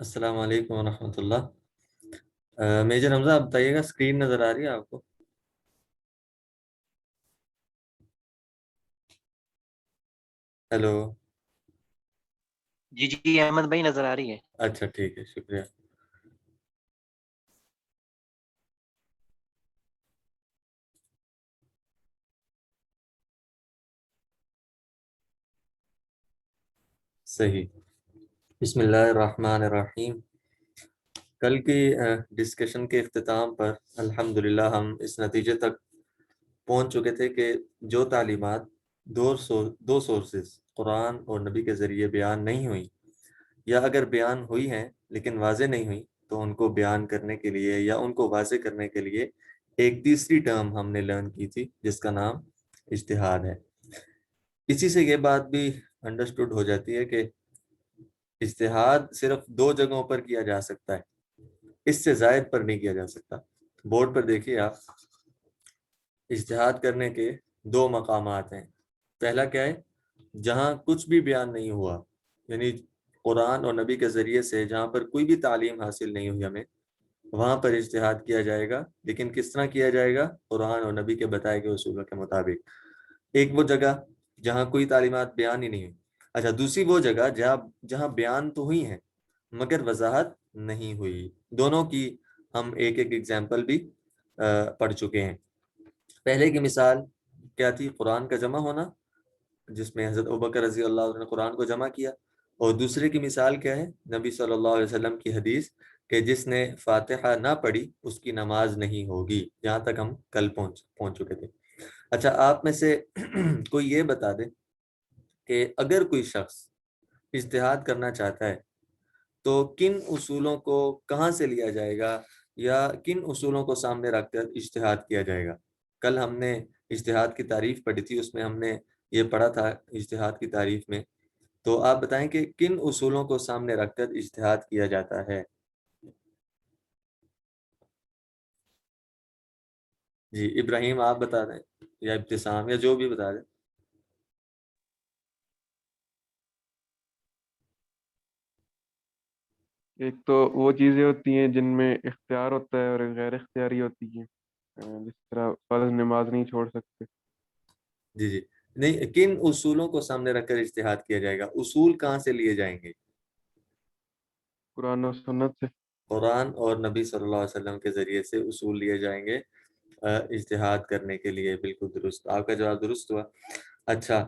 السلام علیکم ورحمۃ اللہ۔ میجر حمزہ، آپ بتائیے گا، اسکرین نظر آ رہی ہے آپ کو؟ ہیلو؟ جی جی احمد بھائی نظر آ رہی ہے۔ اچھا ٹھیک ہے، شکریہ۔ صحیح۔ بسم اللہ الرحمن الرحیم۔ کل کی ڈسکشن کے اختتام پر الحمدللہ ہم اس نتیجے تک پہنچ چکے تھے کہ جو تعلیمات دو سورسز قرآن اور نبی کے ذریعے بیان نہیں ہوئی، یا اگر بیان ہوئی ہیں لیکن واضح نہیں ہوئی، تو ان کو بیان کرنے کے لیے یا ان کو واضح کرنے کے لیے ایک تیسری ٹرم ہم نے لرن کی تھی جس کا نام اجتہاد ہے۔ اسی سے یہ بات بھی انڈرسٹوڈ ہو جاتی ہے کہ اجتہاد صرف دو جگہوں پر کیا جا سکتا ہے، اس سے زائد پر نہیں کیا جا سکتا۔ بورڈ پر دیکھیے آپ، اجتہاد کرنے کے دو مقامات ہیں۔ پہلا کیا ہے؟ جہاں کچھ بھی بیان نہیں ہوا، یعنی قرآن اور نبی کے ذریعے سے جہاں پر کوئی بھی تعلیم حاصل نہیں ہوئی ہمیں، وہاں پر اجتہاد کیا جائے گا، لیکن کس طرح کیا جائے گا؟ قرآن اور نبی کے بتائے گئے اصولوں کے مطابق۔ ایک وہ جگہ جہاں کوئی تعلیمات بیان ہی نہیں ہوئی۔ اچھا، دوسری وہ جگہ جہاں بیان تو ہوئی ہیں مگر وضاحت نہیں ہوئی۔ دونوں کی ہم ایک ایک ایگزامپل بھی پڑھ چکے ہیں۔ پہلے کی مثال کیا تھی؟ قرآن کا جمع ہونا، جس میں حضرت ابوبکر رضی اللہ عنہ نے قرآن کو جمع کیا۔ اور دوسرے کی مثال کیا ہے؟ نبی صلی اللہ علیہ وسلم کی حدیث کہ جس نے فاتحہ نہ پڑھی اس کی نماز نہیں ہوگی، جہاں تک ہم کل پہنچ چکے تھے۔ اچھا، آپ میں سے کوئی یہ بتا دے کہ اگر کوئی شخص اجتہاد کرنا چاہتا ہے تو کن اصولوں کو کہاں سے لیا جائے گا، یا کن اصولوں کو سامنے رکھ کر اجتہاد کیا جائے گا؟ کل ہم نے اجتہاد کی تعریف پڑھی تھی، اس میں ہم نے یہ پڑھا تھا اجتہاد کی تعریف میں۔ تو آپ بتائیں کہ کن اصولوں کو سامنے رکھ کر اجتہاد کیا جاتا ہے؟ جی ابراہیم آپ بتا دیں، یا ابتسام، یا جو بھی بتا دیں۔ ایک تو وہ چیزیں ہوتی ہیں جن میں اختیار ہوتا ہے اور ایک غیر اختیاری ہوتی ہیں، جس طرح فرض نماز نہیں چھوڑ سکتے۔ جی جی، نہیں، کن اصولوں کو سامنے رکھ کر اجتہاد کیا جائے گا؟ اصول کہاں سے لیے جائیں گے؟ قرآن و سنت سے۔ قرآن اور نبی صلی اللہ علیہ وسلم کے ذریعے سے اصول لیے جائیں گے اجتہاد کرنے کے لیے۔ بالکل درست، آپ کا جواب درست ہوا۔ اچھا،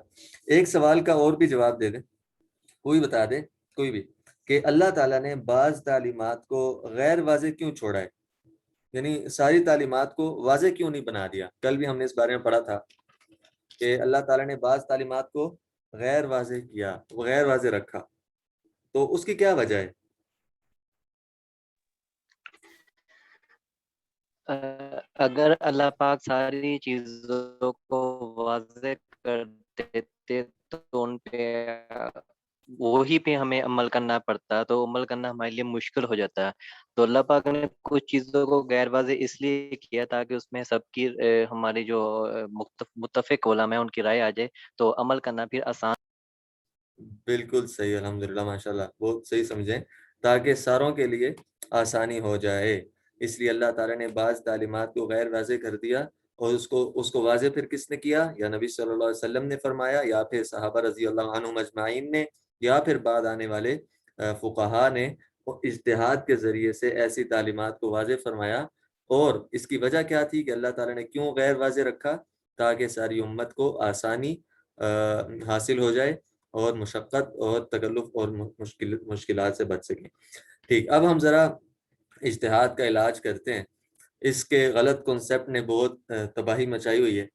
ایک سوال کا اور بھی جواب دے دیں، کوئی بتا دے، کوئی بھی، کہ اللہ تعالیٰ نے بعض تعلیمات کو غیر واضح کیوں چھوڑا ہے؟ یعنی ساری تعلیمات کو واضح کیوں نہیں بنا دیا؟ کل بھی ہم نے اس بارے میں پڑھا تھا کہ اللہ تعالیٰ نے بعض تعلیمات کو غیر واضح کیا، غیر واضح رکھا، تو اس کی کیا وجہ ہے؟ اگر اللہ پاک ساری چیزوں کو واضح کر دیتے تو ان پہ وہی پہ ہمیں عمل کرنا پڑتا، تو عمل کرنا ہمارے لیے مشکل ہو جاتا ہے۔ تو اللہ پاک نے کچھ چیزوں کو غیر واضح اس لیے کیا تاکہ اس میں سب کی ہماری جو متفق علماء ہیں ان کی رائے آ جائے، تو عمل کرنا پھر آسان۔ بالکل صحیح، الحمدللہ، ماشاءاللہ، بہت صحیح سمجھیں، تاکہ ساروں کے لیے آسانی ہو جائے۔ اس لیے اللہ تعالیٰ نے بعض تعلیمات کو غیر واضح کر دیا، اور اس کو واضح پھر کس نے کیا؟ یا نبی صلی اللہ علیہ وسلم نے فرمایا، یا پھر صحابہ رضی اللہ عنہم اجمعین نے، یا پھر بعد آنے والے فقہا نے اجتہاد کے ذریعے سے ایسی تعلیمات کو واضح فرمایا۔ اور اس کی وجہ کیا تھی کہ اللہ تعالیٰ نے کیوں غیر واضح رکھا؟ تاکہ ساری امت کو آسانی حاصل ہو جائے، اور مشقت اور تکلف اور مشکلات سے بچ سکیں۔ ٹھیک، اب ہم ذرا اجتہاد کا علاج کرتے ہیں۔ اس کے غلط کنسپٹ نے بہت تباہی مچائی ہوئی ہے۔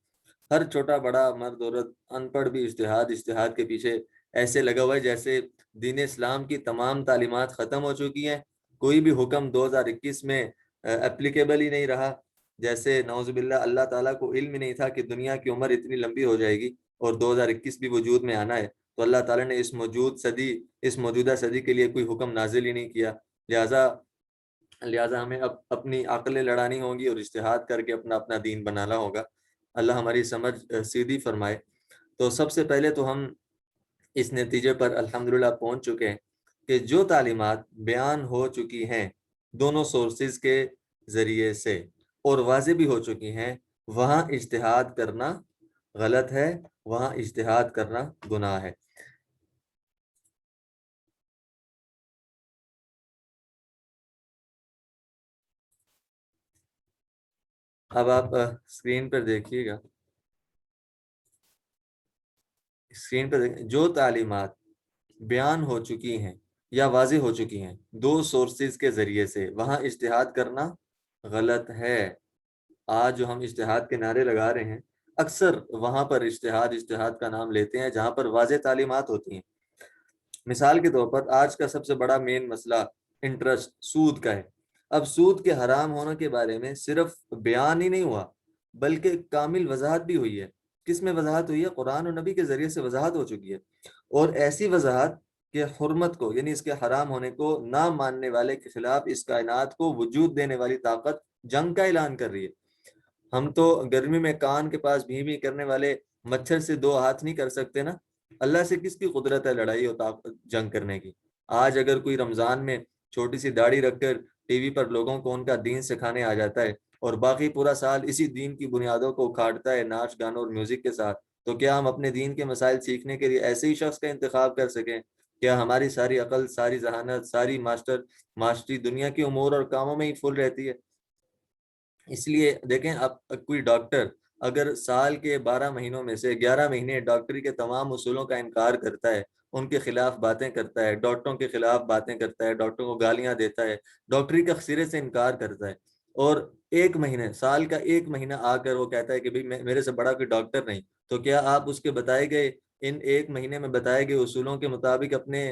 ہر چھوٹا بڑا مرد عورت ان پڑھ بھی اجتہاد کے پیچھے ایسے لگا ہوا ہے جیسے دین اسلام کی تمام تعلیمات ختم ہو چکی ہیں، کوئی بھی حکم 2021 میں اپلیکیبل ہی نہیں رہا، جیسے نعوذ باللہ اللہ تعالیٰ کو علم ہی نہیں تھا کہ دنیا کی عمر اتنی لمبی ہو جائے گی اور 2021 بھی وجود میں آنا ہے، تو اللہ تعالیٰ نے اس موجودہ صدی کے لیے کوئی حکم نازل ہی نہیں کیا۔ لہٰذا ہمیں اپنی عقلیں لڑانی ہوں گی اور اجتہاد کر کے اپنا اپنا دین بنانا ہوگا۔ اللہ ہماری سمجھ سیدھی فرمائے۔ تو سب سے پہلے تو ہم اس نتیجے پر الحمدللہ پہنچ چکے ہیں کہ جو تعلیمات بیان ہو چکی ہیں دونوں سورسز کے ذریعے سے اور واضح بھی ہو چکی ہیں، وہاں اجتہاد کرنا غلط ہے، وہاں اجتہاد کرنا گناہ ہے۔ اب آپ اسکرین پر دیکھیے گا، اسکرین پر جو تعلیمات بیان ہو چکی ہیں یا واضح ہو چکی ہیں دو سورسز کے ذریعے سے، وہاں اجتہاد کرنا غلط ہے۔ آج جو ہم اجتہاد کے نعرے لگا رہے ہیں، اکثر وہاں پر اجتہاد کا نام لیتے ہیں جہاں پر واضح تعلیمات ہوتی ہیں۔ مثال کے طور پر آج کا سب سے بڑا مین مسئلہ انٹرسٹ، سود کا ہے۔ اب سود کے حرام ہونے کے بارے میں صرف بیان ہی نہیں ہوا بلکہ کامل وضاحت بھی ہوئی ہے۔ کس میں وضاحت ہوئی ہے؟ قرآن اور نبی کے ذریعے سے وضاحت ہو چکی ہے، اور ایسی وضاحت کہ حرمت کو، یعنی اس کے حرام ہونے کو نہ ماننے والے کے خلاف اس کائنات کو وجود دینے والی طاقت جنگ کا اعلان کر رہی ہے۔ ہم تو گرمی میں کان کے پاس بھی بھی کرنے والے مچھر سے دو ہاتھ نہیں کر سکتے نا، اللہ سے کس کی قدرت ہے لڑائی اور جنگ کرنے کی؟ آج اگر کوئی رمضان میں چھوٹی سی داڑھی رکھ کر ٹی وی پر لوگوں کو ان کا دین سکھانے آ جاتا ہے اور باقی پورا سال اسی دین کی بنیادوں کو اکھاڑتا ہے ناچ گانوں اور میوزک کے ساتھ، تو کیا ہم اپنے دین کے مسائل سیکھنے کے لیے ایسے ہی شخص کا انتخاب کر سکیں؟ کیا ہماری ساری عقل، ساری ذہانت، ساری معاشری دنیا کے امور اور کاموں میں ہی فل رہتی ہے؟ اس لیے دیکھیں، اب کوئی ڈاکٹر اگر سال کے 12 مہینوں میں سے 11 مہینے ڈاکٹری کے تمام اصولوں کا انکار کرتا ہے، ان کے خلاف باتیں کرتا ہے، ڈاکٹروں کے خلاف باتیں کرتا ہے، ڈاکٹروں کو گالیاں دیتا ہے، ڈاکٹری کا سرے سے انکار کرتا ہے، اور ایک مہینے، سال کا ایک مہینہ آ کر وہ کہتا ہے کہ بھئی میرے سے بڑا کوئی ڈاکٹر نہیں، تو کیا آپ اس کے بتائے گئے ان ایک مہینے میں بتائے گئے اصولوں کے مطابق اپنے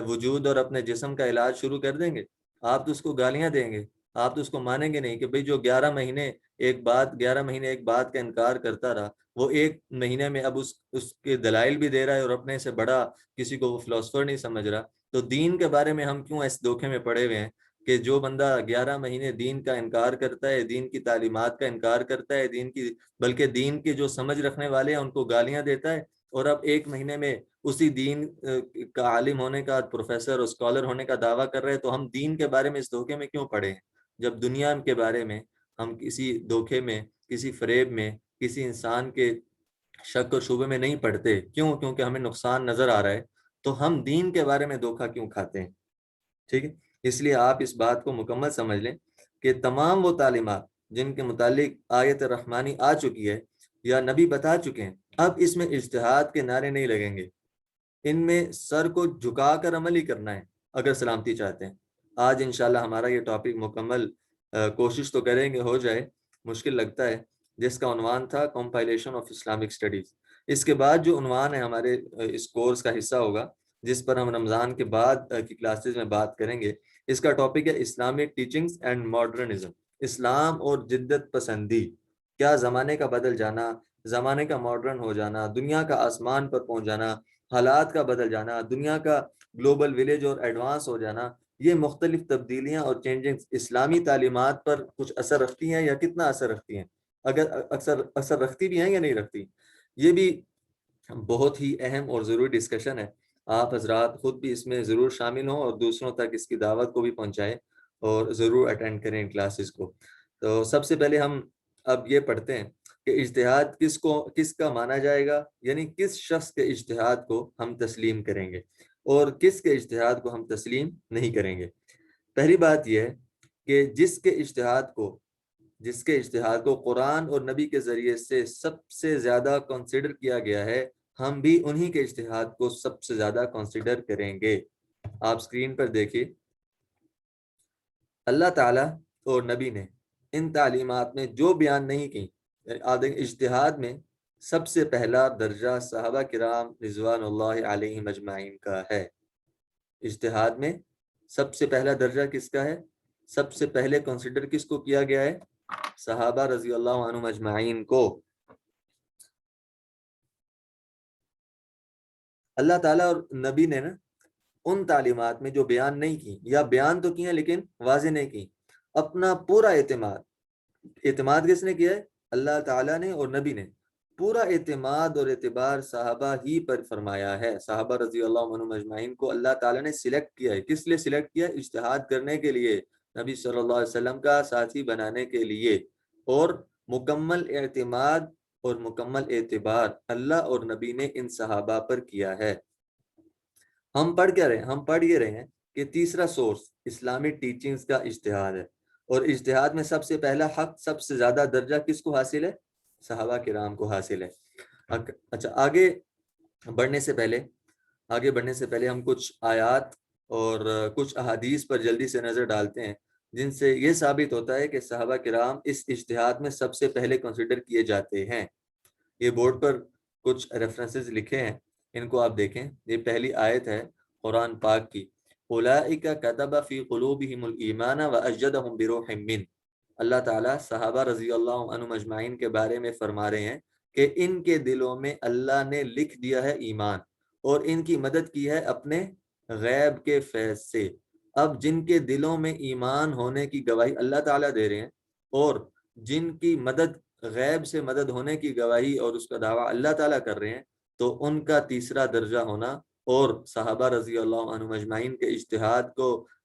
وجود اور اپنے جسم کا علاج شروع کر دیں گے؟ آپ تو اس کو گالیاں دیں گے، آپ تو اس کو مانیں گے نہیں کہ بھئی جو 11 مہینے ایک بات کا انکار کرتا رہا، وہ ایک مہینے میں اب اس کے دلائل بھی دے رہا ہے اور اپنے سے بڑا کسی کو وہ فلاسفر نہیں سمجھ رہا۔ تو دین کے بارے میں ہم کیوں اس دھوکے میں پڑے ہوئے ہیں کہ جو بندہ 11 مہینے دین کا انکار کرتا ہے، دین کی تعلیمات کا انکار کرتا ہے، بلکہ دین کے جو سمجھ رکھنے والے ہیں ان کو گالیاں دیتا ہے، اور اب ایک مہینے میں اسی دین کا عالم ہونے کا، پروفیسر اور اسکالر ہونے کا دعویٰ کر رہے ہیں؟ تو ہم دین کے بارے میں اس دھوکے میں کیوں پڑے ہیں جب دنیا کے بارے میں ہم کسی دھوکے میں، کسی فریب میں، کسی انسان کے شک و شبے میں نہیں پڑتے؟ کیوں؟ کیونکہ ہمیں نقصان نظر آ رہا ہے، تو ہم دین کے بارے میں دھوکہ کیوں کھاتے ہیں؟ ٹھیک ہے، اس لیے آپ اس بات کو مکمل سمجھ لیں کہ تمام وہ تعلیمات جن کے متعلق آیت رحمانی آ چکی ہے یا نبی بتا چکے ہیں، اب اس میں اجتہاد کے نعرے نہیں لگیں گے، ان میں سر کو جھکا کر عمل ہی کرنا ہے اگر سلامتی چاہتے ہیں۔ آج انشاءاللہ ہمارا یہ ٹاپک مکمل کوشش تو کریں گے ہو جائے، مشکل لگتا ہے، جس کا عنوان تھا کمپائلیشن آف اسلامک اسٹڈیز۔ اس کے بعد جو عنوان ہے ہمارے اس کورس کا حصہ ہوگا، جس پر ہم رمضان کے بعد کی کلاسز میں بات کریں گے، اس کا ٹاپک ہے اسلامک ٹیچنگز اینڈ ماڈرنزم، اسلام اور جدت پسندی۔ کیا زمانے کا بدل جانا، زمانے کا ماڈرن ہو جانا، دنیا کا آسمان پر پہنچ جانا، حالات کا بدل جانا، دنیا کا گلوبل ولیج اور ایڈوانس ہو جانا، یہ مختلف تبدیلیاں اور چینجنگز اسلامی تعلیمات پر کچھ اثر رکھتی ہیں یا کتنا اثر رکھتی ہیں؟ اگر اثر رکھتی بھی ہیں یا نہیں رکھتی؟ یہ بھی بہت ہی اہم اور ضروری ڈسکشن ہے۔ آپ حضرات خود بھی اس میں ضرور شامل ہوں اور دوسروں تک اس کی دعوت کو بھی پہنچائیں اور ضرور اٹینڈ کریں کلاسز کو۔ تو سب سے پہلے ہم اب یہ پڑھتے ہیں کہ اجتہاد کس کا مانا جائے گا، یعنی کس شخص کے اجتہاد کو ہم تسلیم کریں گے اور کس کے اجتہاد کو ہم تسلیم نہیں کریں گے۔ پہلی بات یہ ہے کہ جس کے اجتہاد کو قرآن اور نبی کے ذریعے سے سب سے زیادہ کنسیڈر کیا گیا ہے، ہم بھی انہی کے اجتہاد کو سب سے زیادہ کنسیڈر کریں گے۔ آپ سکرین پر دیکھیے، اللہ تعالیٰ اور نبی نے ان تعلیمات میں جو بیان نہیں کی، اجتہاد میں سب سے پہلا درجہ صحابہ کرام رضوان اللہ علیہم اجمعین کا ہے۔ اجتہاد میں سب سے پہلا درجہ کس کا ہے؟ سب سے پہلے کنسیڈر کس کو کیا گیا ہے؟ صحابہ رضی اللہ عنہم اجمعین کو۔ اللہ تعالیٰ اور نبی نے نا ان تعلیمات میں جو بیان نہیں کی، یا بیان تو کی ہیں لیکن واضح نہیں کی، اپنا پورا اعتماد کس نے کیا ہے؟ اللہ تعالیٰ نے اور نبی نے پورا اعتماد اور اعتبار صحابہ ہی پر فرمایا ہے. صحابہ رضی اللہ عنہم اجمعین کو اللہ تعالیٰ نے سلیکٹ کیا ہے. کس لیے سلیکٹ کیا؟ اجتہاد کرنے کے لیے، نبی صلی اللہ علیہ وسلم کا ساتھی بنانے کے لیے. اور مکمل اعتماد اور مکمل اعتبار اللہ اور نبی نے ان صحابہ پر کیا ہے. ہم پڑھ کیا رہے ہیں؟ ہم پڑھ یہ رہے ہیں کہ تیسرا سورس اسلامک ٹیچنگز کا اجتہاد ہے، اور اجتہاد میں سب سے پہلا حق، سب سے زیادہ درجہ کس کو حاصل ہے؟ صحابہ کرام کو حاصل ہے. اچھا، آگے بڑھنے سے پہلے ہم کچھ آیات اور کچھ احادیث پر جلدی سے نظر ڈالتے ہیں، جن سے یہ ثابت ہوتا ہے کہ صحابہ کرام اس اجتہاد میں سب سے پہلے کنسیڈر کیے جاتے ہیں. یہ بورڈ پر کچھ ریفرنسز لکھے ہیں، ان کو آپ دیکھیں. یہ پہلی آیت ہے قرآن پاک کی، اولئک کتب فی قلوبہم الایمان وأیدہم بروح من. اللہ تعالیٰ صحابہ رضی اللہ عنہم اجمعین کے بارے میں فرما رہے ہیں کہ ان کے دلوں میں اللہ نے لکھ دیا ہے ایمان، اور ان کی مدد کی ہے اپنے غیب کے فیض سے. اب جن کے دلوں میں ایمان ہونے کی گواہی اللہ تعالیٰ دے رہے ہیں، اور جن کی مدد غیب سے مدد ہونے کی گواہی اور اس کا دعویٰ اللہ تعالیٰ کر رہے ہیں، تو ان کا تیسرا درجہ ہونا اور صحابہ رضی اللہ عنہم اجمعین کے اجتہاد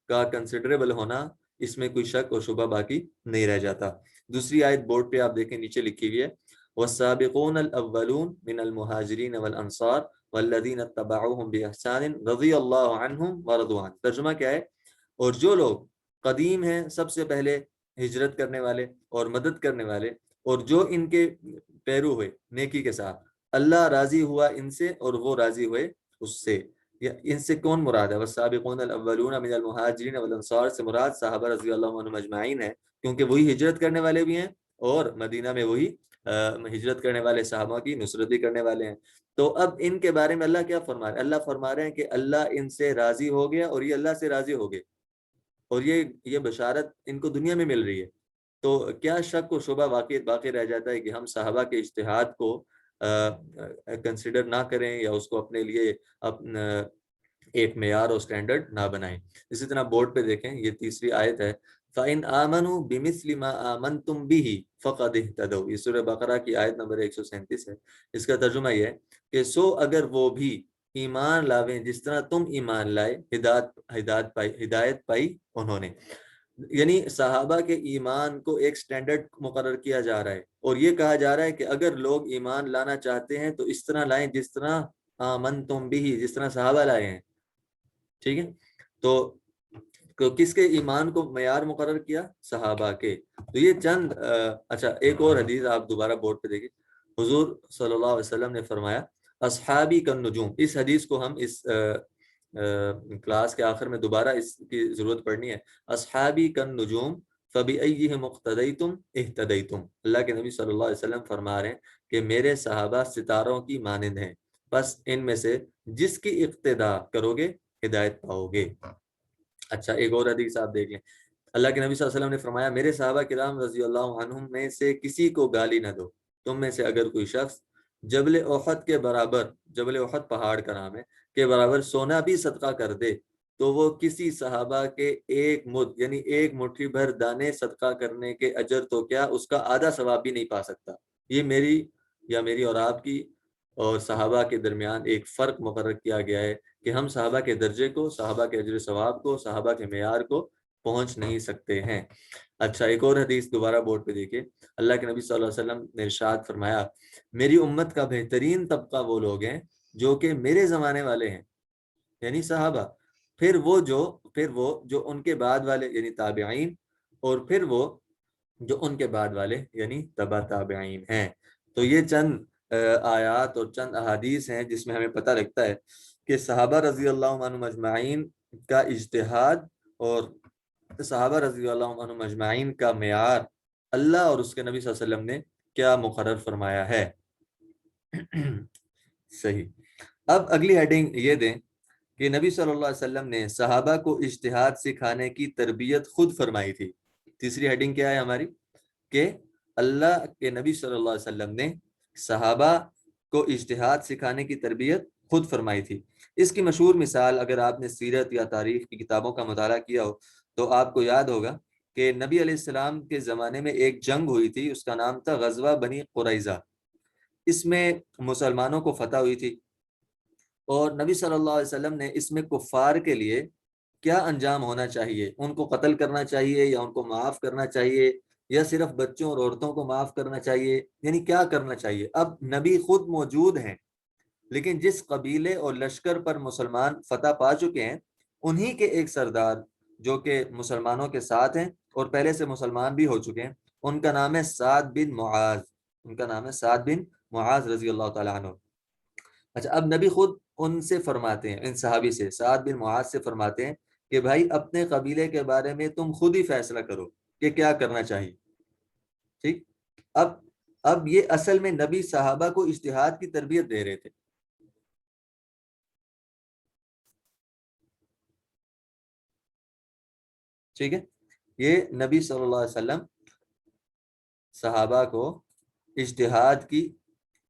کا کنسیڈریبل ہونا، اس میں کوئی شک اور شبہ باقی نہیں رہ جاتا. دوسری آیت بورڈ پہ آپ دیکھیں، نیچے لکھی ہوئی ہے والسابقون الاولون من المہاجرین والانصار والذین اتبعوہم بإحسان رضی اللہ عنہم ورضوا عنہ. ترجمہ کیا ہے؟ اور جو لوگ قدیم ہیں، سب سے پہلے ہجرت کرنے والے اور مدد کرنے والے، اور جو ان کے پیرو ہوئے نیکی کے ساتھ، اللہ راضی ہوا ان سے اور وہ راضی ہوئے اس سے. ان سے کون مراد ہے؟ والسابقون الاولون من المہاجرین والانصار سے مراد صحابہ رضی اللہ عنہم اجمعین ہے، کیونکہ وہی ہجرت کرنے والے بھی ہیں اور مدینہ میں وہی ہجرت کرنے والے صحابہ کی نصرت بھی کرنے والے ہیں. تو اب ان کے بارے میں اللہ کیا فرما رہے ہیں؟ اللہ فرما رہے ہیں کہ اللہ ان سے راضی ہو گیا اور یہ اللہ سے راضی ہو گئے، اور یہ بشارت ان کو دنیا میں مل رہی ہے. تو کیا شک و شبہ باقی رہ جاتا ہے کہ ہم صحابہ کے اجتہاد کو کنسیڈر نہ کریں یا اس کو اپنے لیے ایک معیار اور سٹینڈرڈ نہ بنائیں. اسی طرح بورڈ پہ دیکھیں، یہ تیسری آیت ہے فَإِنْ آمَنُوا بِمِثْلِ مَا آمَنْتُمْ بِهِ فَقَدِ اهْتَدَوْا. یہ سورہ بقرہ کی آیت نمبر 137 ہے. اس کا ترجمہ یہ ہے کہ سو اگر وہ بھی ایمان لاویں جس طرح تم ایمان لائے، ہدایت پائی انہوں نے. یعنی صحابہ کے ایمان کو ایک سٹینڈرڈ مقرر کیا جا رہا ہے، اور یہ کہا جا رہا ہے کہ اگر لوگ ایمان لانا چاہتے ہیں تو اس طرح لائیں جس طرح آمنتم بھی، جس طرح صحابہ لائے ہیں. ٹھیک ہے، تو کس کے ایمان کو معیار مقرر کیا؟ صحابہ کے. تو یہ چند اچھا، ایک اور حدیث آپ دوبارہ بورڈ پہ دیکھیں. حضور صلی اللہ علیہ وسلم نے فرمایا اصحابی کالنجوم. اس حدیث کو ہم اس کلاس کے آخر میں دوبارہ اس کی ضرورت پڑنی ہے. اصحابی کالنجوم فبأیہم اقتدیتم اہتدیتم. اللہ کے نبی صلی اللہ علیہ وسلم فرما رہے ہیں کہ میرے صحابہ ستاروں کی مانند ہیں، بس ان میں سے جس کی اقتداء کرو گے ہدایت پاؤ گے. اچھا، ایک اور حدیث آپ دیکھ لیں. اللہ کے نبی صلی اللہ علیہ وسلم نے فرمایا میرے صحابہ کرام رضی اللہ عنہم میں سے کسی کو گالی نہ دو. تم میں سے اگر کوئی شخص جبل احد کے برابر، جبل احد پہاڑ کا نام ہے، کے برابر سونا بھی صدقہ کر دے تو وہ کسی صحابہ کے ایک مد یعنی ایک مٹھی بھر دانے صدقہ کرنے کے اجر تو کیا اس کا آدھا ثواب بھی نہیں پا سکتا. یہ میری اور آپ کی اور صحابہ کے درمیان ایک فرق مقرر کیا گیا ہے کہ ہم صحابہ کے درجے کو، صحابہ کے اجر ثواب کو، صحابہ کے معیار کو پہنچ نہیں سکتے ہیں. اچھا، ایک اور حدیث دوبارہ بورڈ پہ دیکھیں. اللہ کے نبی صلی اللہ علیہ وسلم نے ارشاد فرمایا میری امت کا بہترین طبقہ وہ لوگ ہیں جو کہ میرے زمانے والے ہیں، یعنی صحابہ، پھر وہ جو ان کے بعد والے یعنی تابعین، اور پھر وہ جو ان کے بعد والے یعنی تبع تابعین ہیں. تو یہ چند آیات اور چند احادیث ہیں جس میں ہمیں پتہ لگتا ہے کہ صحابہ رضی اللہ عنہم اجمعین کا اجتہاد اور صحابہ رضی اللہ عنہم اجمعین کا معیار اللہ اور اس کے نبی صلی اللہ علیہ وسلم نے کیا مقرر فرمایا ہے. صحیح. اب اگلی ہیڈنگ یہ دیں کہ نبی صلی اللہ علیہ وسلم نے صحابہ کو اجتہاد سکھانے کی تربیت خود فرمائی تھی. تیسری ہیڈنگ کیا ہے ہماری؟ کہ اللہ کے نبی صلی اللہ علیہ وسلم نے صحابہ کو اجتہاد سکھانے کی تربیت خود فرمائی تھی. اس کی مشہور مثال اگر آپ نے سیرت یا تاریخ کی کتابوں کا مطالعہ کیا ہو تو آپ کو یاد ہوگا کہ نبی علیہ السلام کے زمانے میں ایک جنگ ہوئی تھی، اس کا نام تھا غزوہ بنی قریظہ. اس میں مسلمانوں کو فتح ہوئی تھی، اور نبی صلی اللہ علیہ وسلم نے اس میں کفار کے لیے کیا انجام ہونا چاہیے، ان کو قتل کرنا چاہیے یا ان کو معاف کرنا چاہیے یا صرف بچوں اور عورتوں کو معاف کرنا چاہیے، یعنی کیا کرنا چاہیے۔ اب نبی خود موجود ہیں، لیکن جس قبیلے اور لشکر پر مسلمان فتح پا چکے ہیں انہی کے ایک سردار جو کہ مسلمانوں کے ساتھ ہیں اور پہلے سے مسلمان بھی ہو چکے ہیں، ان کا نام ہے سعد بن معاذ، ان کا نام ہے سعد بن معاذ رضی اللہ تعالیٰ عنہ۔ اچھا، اب نبی خود ان سے فرماتے ہیں، ان صحابی سے، سعد بن معاذ سے فرماتے ہیں کہ بھائی اپنے قبیلے کے بارے میں تم خود ہی فیصلہ کرو کہ کیا کرنا چاہیے، ٹھیک۔ اب یہ اصل میں نبی صحابہ کو اجتہاد کی تربیت دے رہے تھے، ٹھیک ہے۔ یہ نبی صلی اللہ علیہ وسلم صحابہ کو اجتہاد کی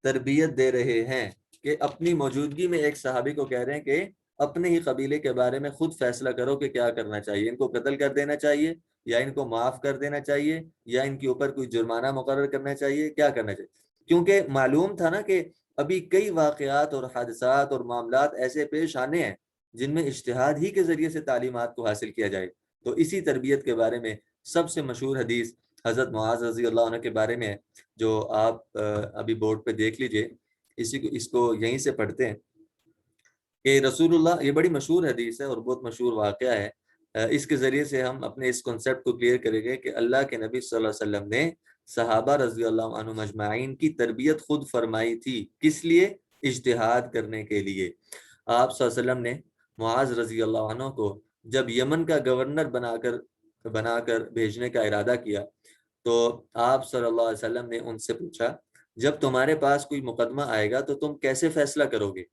تربیت دے رہے ہیں کہ اپنی موجودگی میں ایک صحابی کو کہہ رہے ہیں کہ اپنے ہی قبیلے کے بارے میں خود فیصلہ کرو کہ کیا کرنا چاہیے، ان کو قتل کر دینا چاہیے یا ان کو معاف کر دینا چاہیے یا ان کے اوپر کوئی جرمانہ مقرر کرنا چاہیے، کیا کرنا چاہیے۔ کیونکہ معلوم تھا نا کہ ابھی کئی واقعات اور حادثات اور معاملات ایسے پیش آنے ہیں جن میں اجتہاد ہی کے ذریعے سے تعلیمات کو حاصل کیا جائے۔ تو اسی تربیت کے بارے میں سب سے مشہور حدیث حضرت معاذ رضی اللہ عنہ کے بارے میں ہے، جو آپ ابھی بورڈ پہ دیکھ لیجئے، اس کو یہیں سے پڑھتے ہیں کہ رسول اللہ، یہ بڑی مشہور حدیث ہے اور بہت مشہور واقعہ ہے، اس کے ذریعے سے ہم اپنے اس کنسیپٹ کو کلیئر کریں گے کہ اللہ کے نبی صلی اللہ علیہ وسلم نے صحابہ رضی اللہ عنہ مجمعین کی تربیت خود فرمائی تھی، کس لیے؟ اجتہاد کرنے کے لیے۔ آپ صلی اللہ علیہ وسلم نے معاذ رضی اللہ عنہ کو جب یمن کا گورنر بنا کر بھیجنے کا ارادہ کیا تو آپ صلی اللہ علیہ وسلم نے ان سے پوچھا جب تمہارے پاس کوئی مقدمہ آئے گا تو تم کیسے فیصلہ کرو گے؟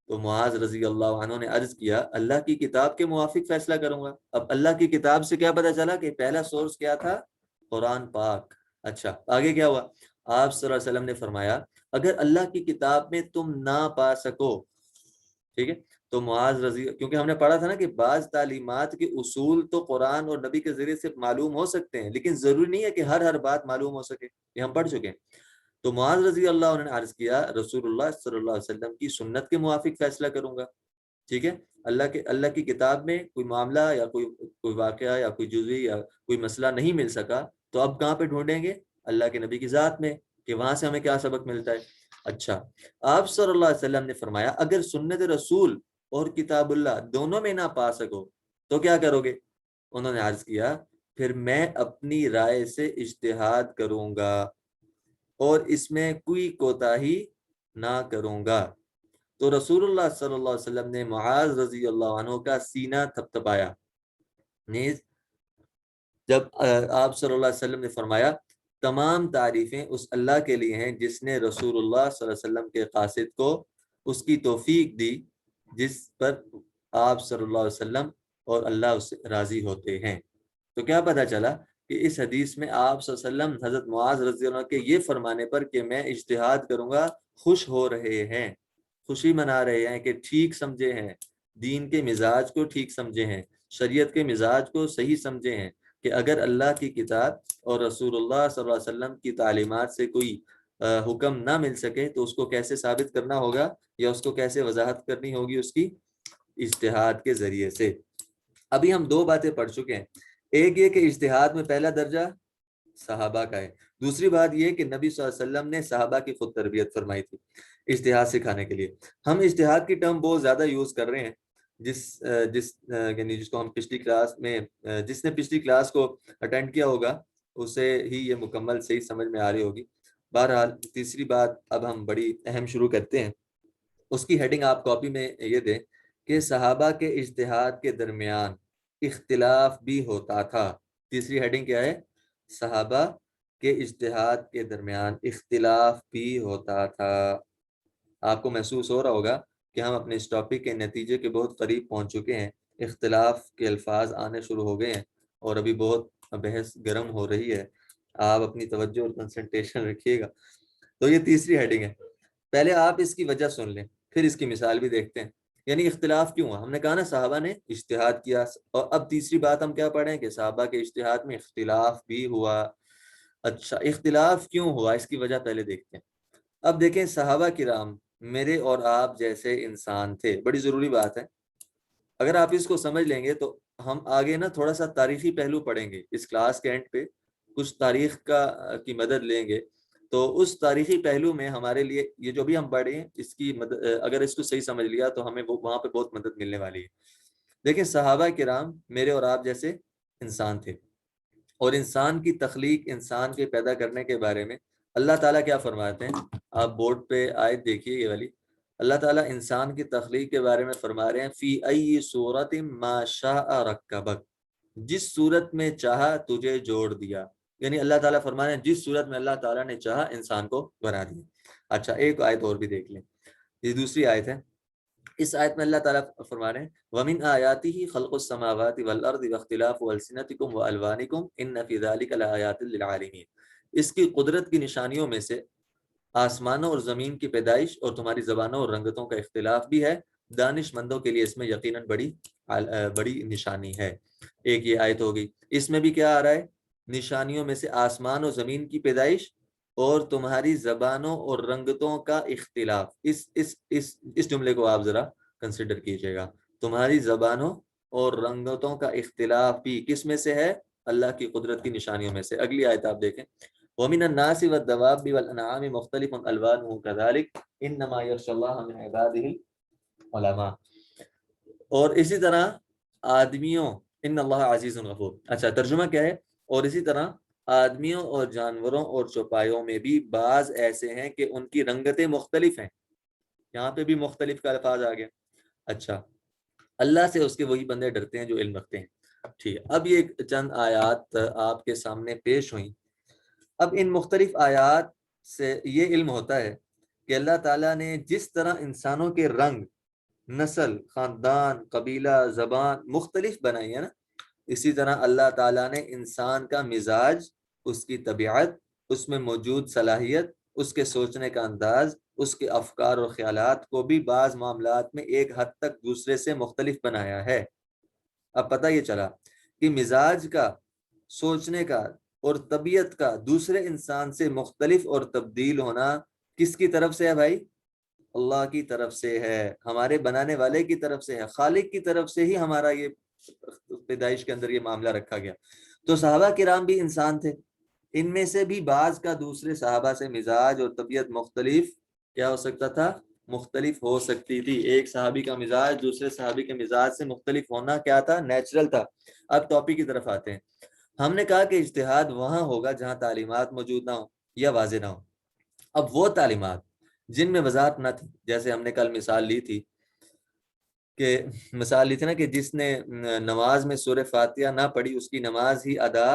تو معاذ رضی اللہ عنہ نے عرض کیا اللہ کی کتاب کے موافق فیصلہ کروں گا۔ اب اللہ کی کتاب سے کیا پتہ چلا کہ پہلا سورس کیا تھا؟ قرآن پاک۔ اچھا، آگے کیا ہوا؟ آپ صلی اللہ علیہ وسلم نے فرمایا اگر اللہ کی کتاب میں تم نہ پا سکو، ٹھیک ہے، تو معاذ رضی، کیونکہ ہم نے پڑھا تھا نا کہ بعض تعلیمات کے اصول تو قرآن اور نبی کے ذریعے سے معلوم ہو سکتے ہیں لیکن ضروری نہیں ہے کہ ہر بات معلوم ہو سکے، یہ ہم پڑھ چکے ہیں۔ تو معاذ رضی اللہ عنہ نے عرض کیا رسول اللہ صلی اللہ علیہ وسلم کی سنت کے موافق فیصلہ کروں گا، ٹھیک ہے۔ اللہ کی کتاب میں کوئی معاملہ یا کوئی واقعہ یا کوئی جزوی یا کوئی مسئلہ نہیں مل سکا تو اب کہاں پہ ڈھونڈیں گے؟ اللہ کے نبی کی ذات میں، کہ وہاں سے ہمیں کیا سبق ملتا ہے۔ اچھا، آپ صلی اللہ علیہ وسلم نے فرمایا اگر سنت رسول اور کتاب اللہ دونوں میں نہ پا سکو تو کیا کرو گے؟ انہوں نے عرض کیا پھر میں اپنی رائے سے اجتہاد کروں گا اور اس میں کوئی کوتاہی نہ کروں گا۔ تو رسول اللہ صلی اللہ علیہ وسلم نے معاذ رضی اللہ عنہ کا سینہ تھپتھپایا، نیز جب آپ صلی اللہ علیہ وسلم نے فرمایا تمام تعریفیں اس اللہ کے لیے ہیں جس نے رسول اللہ صلی اللہ علیہ وسلم کے قاصد کو اس کی توفیق دی جس پر آپ صلی اللہ علیہ وسلم اور اللہ اس سے راضی ہوتے ہیں۔ تو کیا پتہ چلا کہ اس حدیث میں آپ صلی اللہ علیہ وسلم حضرت معاذ رضی اللہ عنہ کے یہ فرمانے پر کہ میں اجتہاد کروں گا خوش ہو رہے ہیں، خوشی منا رہے ہیں کہ ٹھیک سمجھے ہیں، دین کے مزاج کو ٹھیک سمجھے ہیں، شریعت کے مزاج کو صحیح سمجھے ہیں کہ اگر اللہ کی کتاب اور رسول اللہ صلی اللہ علیہ وسلم کی تعلیمات سے کوئی حکم نہ مل سکے تو اس کو کیسے ثابت کرنا ہوگا یا اس کو کیسے وضاحت کرنی ہوگی؟ اس کی اجتہاد کے ذریعے سے۔ ابھی ہم دو باتیں پڑھ چکے ہیں، ایک یہ کہ اجتہاد میں پہلا درجہ صحابہ کا ہے، دوسری بات یہ کہ نبی صلی اللہ علیہ وسلم نے صحابہ کی خود تربیت فرمائی تھی اجتہاد سکھانے کے لیے۔ ہم اجتہاد کی ٹرم بہت زیادہ یوز کر رہے ہیں جس کو ہم پچھلی کلاس میں، جس نے پچھلی کلاس کو اٹینڈ کیا ہوگا اسے ہی یہ مکمل صحیح سمجھ میں آ رہی ہوگی۔ بہرحال تیسری بات اب ہم بڑی اہم شروع کرتے ہیں، اس کی ہیڈنگ آپ کاپی میں یہ دیں کہ صحابہ کے اجتہاد کے درمیان اختلاف بھی ہوتا تھا۔ تیسری ہیڈنگ کیا ہے؟ صحابہ کے اجتہاد کے درمیان اختلاف بھی ہوتا تھا۔ آپ کو محسوس ہو رہا ہوگا کہ ہم اپنے اس ٹاپک کے نتیجے کے بہت قریب پہنچ چکے ہیں، اختلاف کے الفاظ آنے شروع ہو گئے ہیں اور ابھی بہت بحث گرم ہو رہی ہے، آپ اپنی توجہ اور کنسنٹریشن رکھیے گا۔ تو یہ تیسری ہیڈنگ ہے، پہلے آپ اس کی وجہ سن لیں پھر اس کی مثال بھی دیکھتے ہیں، یعنی اختلاف کیوں ہوا؟ ہم نے کہا نا صحابہ نے اجتہاد کیا، اور اب تیسری بات ہم کیا پڑھیں کہ صحابہ کے اجتہاد میں اختلاف بھی ہوا۔ اچھا، اختلاف کیوں ہوا اس کی وجہ پہلے دیکھتے ہیں۔ اب دیکھیں صحابہ کرام میرے اور آپ جیسے انسان تھے، بڑی ضروری بات ہے، اگر آپ اس کو سمجھ لیں گے تو ہم آگے نا تھوڑا سا تاریخی پہلو پڑھیں گے اس کلاس کے اینڈ پہ، کچھ تاریخ کی مدد لیں گے، تو اس تاریخی پہلو میں ہمارے لیے یہ جو بھی ہم پڑھیں اس کی مدد، اگر اس کو صحیح سمجھ لیا تو ہمیں وہاں پہ بہت مدد ملنے والی ہے۔ دیکھیں صحابہ کرام میرے اور آپ جیسے انسان تھے، اور انسان کی تخلیق، انسان کے پیدا کرنے کے بارے میں اللہ تعالیٰ کیا فرماتے ہیں، آپ بورڈ پہ آیت دیکھیے یہ والی، اللہ تعالیٰ انسان کی تخلیق کے بارے میں فرما رہے ہیں فی ای صورت ما شاء رکبک، جس صورت میں چاہا تجھے جوڑ دیا، یعنی اللہ تعالیٰ فرما رہے ہیں جس صورت میں اللہ تعالیٰ نے چاہا انسان کو بنا دیا۔ اچھا ایک آیت اور بھی دیکھ لیں، یہ دوسری آیت ہے، اس آیت میں اللہ تعالیٰ فرما رہے ہیں وَمِنْ آیَاتِهِ خَلْقُ السَّمَاوَاتِ وَالْأَرْضِ وَاخْتِلَافُ أَلْسِنَتِكُمْ وَأَلْوَانِكُمْ إِنَّ فِي ذَلِكَ لَآيَاتٍ لِلْعَالِمِينَ، اس کی قدرت کی نشانیوں میں سے آسمانوں اور زمین کی پیدائش اور تمہاری زبانوں اور رنگتوں کا اختلاف بھی ہے، دانش مندوں کے لیے اس میں یقیناً بڑی نشانی ہے۔ ایک یہ آیت ہوگی، اس میں بھی کیا آ رہا ہے، نشانیوں میں سے آسمان اور زمین کی پیدائش اور تمہاری زبانوں اور رنگتوں کا اختلاف، اس جملے کو آپ ذرا کنسیڈر کیجئے گا، تمہاری زبانوں اور رنگتوں کا اختلاف بھی کس میں سے ہے، اللہ کی قدرت کی نشانیوں میں سے۔ اگلی آیت آپ دیکھیں وَمِنَ النَّاسِ وَالدَّوَابِّ وَالْأَنْعَامِ مُخْتَلِفٌ أَلْوَانُهُ كَذَلِكَ إِنَّمَا يَخْشَى اللَّهَ مِنْ عِبَادِهِ الْعُلَمَاء، اور اسی طرح آدمیوں، ان اللہ عزیز غفور، اچھا ترجمہ کیا ہے، اور اسی طرح آدمیوں اور جانوروں اور چوپایوں میں بھی بعض ایسے ہیں کہ ان کی رنگتیں مختلف ہیں، یہاں پہ بھی مختلف کا الفاظ آ گیا۔ اچھا اللہ سے اس کے وہی بندے ڈرتے ہیں جو علم رکھتے ہیں۔ ٹھیک ہے، اب یہ چند آیات آپ کے سامنے پیش ہوئیں، اب ان مختلف آیات سے یہ علم ہوتا ہے کہ اللہ تعالیٰ نے جس طرح انسانوں کے رنگ، نسل، خاندان، قبیلہ، زبان مختلف بنائی ہے نا، اسی طرح اللہ تعالیٰ نے انسان کا مزاج، اس کی طبیعت، اس میں موجود صلاحیت، اس کے سوچنے کا انداز، اس کے افکار اور خیالات کو بھی بعض معاملات میں ایک حد تک دوسرے سے مختلف بنایا ہے۔ اب پتہ یہ چلا کہ مزاج کا، سوچنے کا اور طبیعت کا دوسرے انسان سے مختلف اور تبدیل ہونا کس کی طرف سے ہے بھائی؟ اللہ کی طرف سے ہے، ہمارے بنانے والے کی طرف سے ہے، خالق کی طرف سے ہی ہمارا یہ پیدائش کے اندر یہ معاملہ رکھا گیا۔ تو صحابہ کرام بھی انسان تھے، ان میں سے بھی بعض کا دوسرے صحابہ سے مزاج اور طبیعت مختلف کیا ہو سکتا تھا، مختلف ہو سکتی تھی۔ ایک صحابی کا مزاج دوسرے صحابی کے مزاج سے مختلف ہونا کیا تھا، نیچرل تھا۔ اب ٹاپک کی طرف آتے ہیں، ہم نے کہا کہ اجتہاد وہاں ہوگا جہاں تعلیمات موجود نہ ہوں یا واضح نہ ہوں۔ اب وہ تعلیمات جن میں وضاحت نہ تھی، جیسے ہم نے کل مثال لی تھی نا کہ جس نے نماز میں سورہ فاتحہ نہ پڑھی اس کی نماز ہی ادا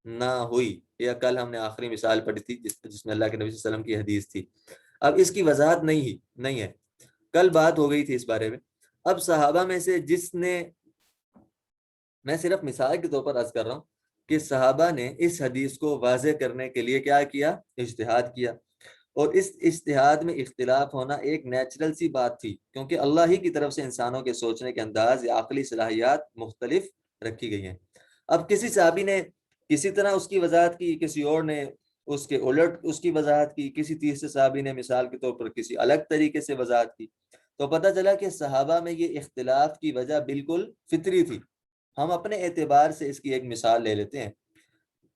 نہ ہوئی، یا کل ہم نے آخری مثال پڑھی تھی جس میں اللہ کے نبی صلی اللہ علیہ وسلم کی حدیث تھی۔ اب اس کی وضاحت نہیں ہے، کل بات ہو گئی تھی اس بارے میں۔ اب صحابہ میں سے جس نے، میں صرف مثال کے طور پر عرض کر رہا ہوں کہ صحابہ نے اس حدیث کو واضح کرنے کے لیے کیا کیا، اجتہاد کیا، اور اس اجتہاد میں اختلاف ہونا ایک نیچرل سی بات تھی، کیونکہ اللہ ہی کی طرف سے انسانوں کے سوچنے کے انداز یا عقلی صلاحیات مختلف رکھی گئی ہیں۔ اب کسی صحابی نے کسی طرح اس کی وضاحت کی، کسی اور نے اس کے الٹ اس کی وضاحت کی، کسی تیسرے صحابی نے مثال کے طور پر کسی الگ طریقے سے وضاحت کی، تو پتہ چلا کہ صحابہ میں یہ اختلاف کی وجہ بالکل فطری تھی۔ ہم اپنے اعتبار سے اس کی ایک مثال لے لیتے ہیں۔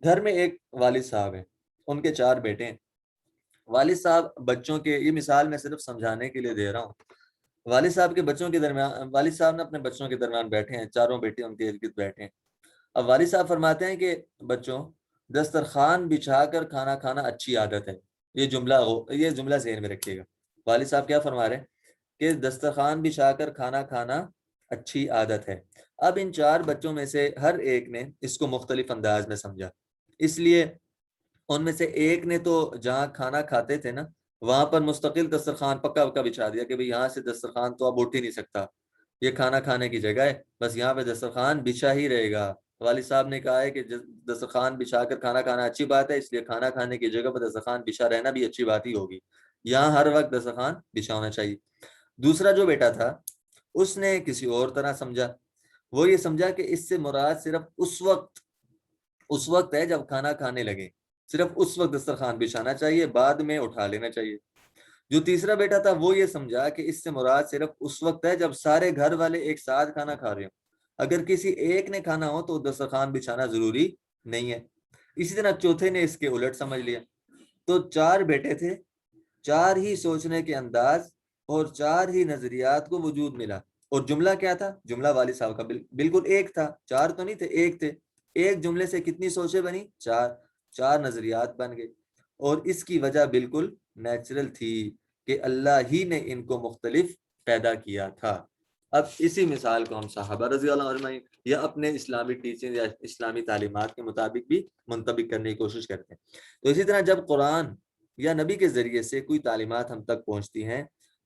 گھر میں ایک والد صاحب ہیں، ان کے 4 بیٹے ہیں۔ والد صاحب بچوں کے، یہ مثال میں صرف سمجھانے کے لیے دے رہا ہوں، والد صاحب کے بچوں کے درمیان، والد صاحب نے اپنے بچوں کے درمیان بیٹھے ہیں، 4 بیٹے ان کے ارد گرد بیٹھے ہیں۔ اب والد صاحب فرماتے ہیں کہ بچوں، دسترخوان بچھا کر کھانا کھانا اچھی عادت ہے۔ یہ جملہ ذہن میں رکھیے گا، والد صاحب کیا فرما رہے ہیں کہ دسترخوان بچھا کر کھانا کھانا اچھی عادت ہے۔ اب ان 4 بچوں میں سے ہر ایک نے اس کو مختلف انداز میں سمجھا، اس لیے ان میں سے ایک نے تو جہاں کھانا کھاتے تھے نا وہاں پر مستقل دسترخوان پکا بچھا دیا کہ بھئی یہاں سے دسترخوان تو اب اٹھ ہی نہیں سکتا، یہ کھانا کھانے کی جگہ ہے، بس یہاں پہ دسترخوان بچھا ہی رہے گا۔ والد صاحب نے کہا ہے کہ دسترخوان بچھا کر کھانا کھانا اچھی بات ہے، اس لیے کھانا کھانے کی جگہ پر دسترخوان بچھا رہنا بھی اچھی بات ہی ہوگی، یہاں ہر وقت دسترخوان بچھا ہونا چاہیے۔ دوسرا جو بیٹا تھا اس نے کسی اور طرح سمجھا، وہ یہ سمجھا کہ اس سے مراد صرف اس وقت ہے جب کھانا کھانے لگے، صرف اس وقت دسترخوان بچھانا چاہیے، بعد میں اٹھا لینا چاہیے۔ جو تیسرا بیٹا تھا وہ یہ سمجھا کہ اس سے مراد صرف اس وقت ہے جب سارے گھر والے ایک ساتھ کھانا کھا رہے ہوں، اگر کسی ایک نے کھانا ہو تو دسترخوان بچھانا ضروری نہیں ہے۔ اسی طرح چوتھے نے اس کے الٹ سمجھ لیا۔ تو 4 بیٹے تھے، 4 ہی سوچنے کے انداز اور 4 ہی نظریات کو وجود ملا، اور جملہ کیا تھا؟ جملہ والد صاحب کا بالکل ایک تھا، 4 تو نہیں تھے، ایک تھے۔ ایک جملے سے کتنی سوچیں بنی؟ 4 نظریات بن گئے، اور اس کی وجہ بالکل نیچرل تھی کہ اللہ ہی نے ان کو مختلف پیدا کیا تھا۔ اب اسی مثال کو ہم صحابہ رضی اللہ عنہ یا اپنے اسلامی ٹیچنگ یا اسلامی تعلیمات کے مطابق بھی منطبق کرنے کی کوشش کرتے ہیں۔ تو اسی طرح جب قرآن یا نبی کے ذریعے سے کوئی تعلیمات ہم تک پہنچتی ہیں